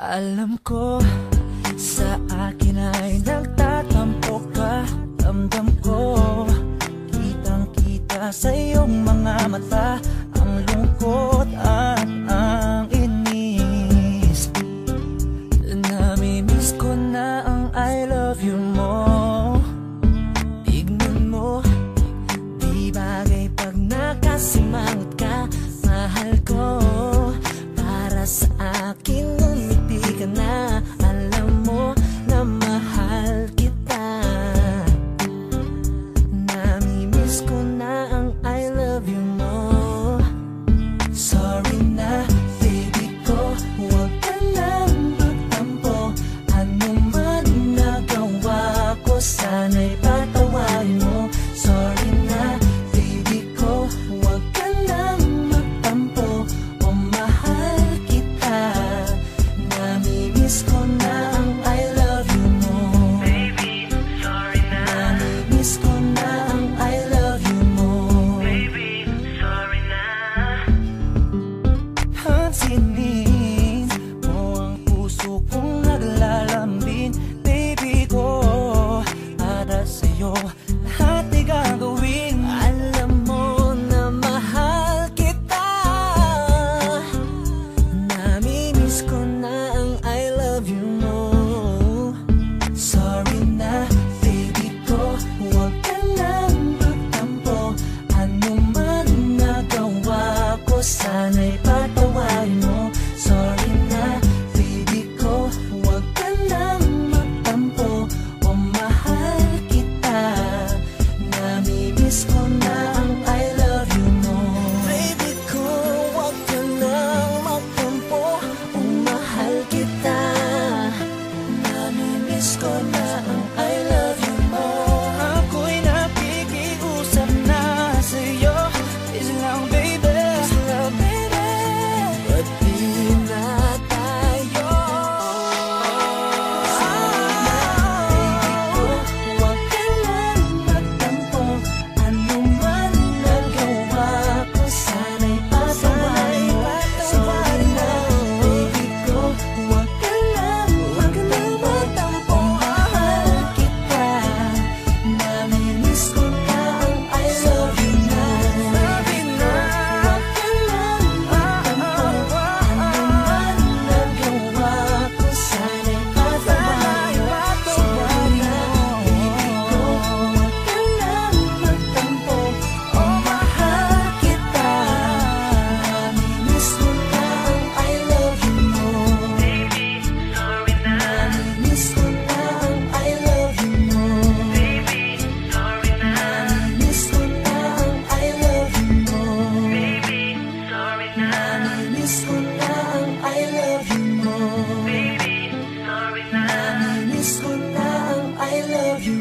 Alam ko, sa akin ay nagtatampo ka. Ramdam ko, kitang-kita sa iyong mga mata ang lungkot at ang inis. Namimiss ko na ang I love you mo. Tignan mo, di bagay pag nakasimangot ka. Mahal ko, para sa akin ngumiti ka na. Alam mo na mahal kita. Namimiss ko na ang I love you mo. Sorry na baby ko, huwag ka nang magtampo. Ano man nagawa ko, sana'y patawarin mo. Sorry na baby ko, huwag ka nang magtampo. O mahal kita, namimiss ko na ang I love you mo. Baby, sorry na. Namimiss ko na ang I love you mo. Baby, sorry na. Pansinin mo ang puso kong naglalambing. Baby ko, para sa'yo lahat ay gagawin. Alam mo na mahal kita. Namimiss ko na ang I love you mo. Sorry na baby ko, huwag ka nang magtampo. Ano man nagawa ko, sana'y patawarin mo. Sorry na baby ko, huwag ka nang magtampo. O mahal kita, namimiss ko na ang I love you mo. Baby ko, huwag ka nang magtampo. O mahal kita, namimiss ko na ang I love you mo. Ako'y nakikiusap na sa'yo. Please lang baby, please lang baby. Pati na tayo. Baby ko, huwag ka nang magtampo. Ano man nagawa ko, sana'y patawarin mo. Sorry na baby ko, huwag ka nang magtampo. Mahal kita, namimiss ko na ang I love you na. Baby na, huwag ka nang magtampo. Ano man nagawa ko, sana'y patawarin mo. Sorry na baby ko, huwag ka nang magtampo. O mahal kita, namimiss ko na ang I love you mo. Baby, sorry na. Namimiss ko na ang I love you mo. Baby, sorry na. Namimiss ko na ang I love you mo. Baby, sorry na. Namimiss ko na ang I love you mo. Baby, sorry na. Namimiss ko na ang I love you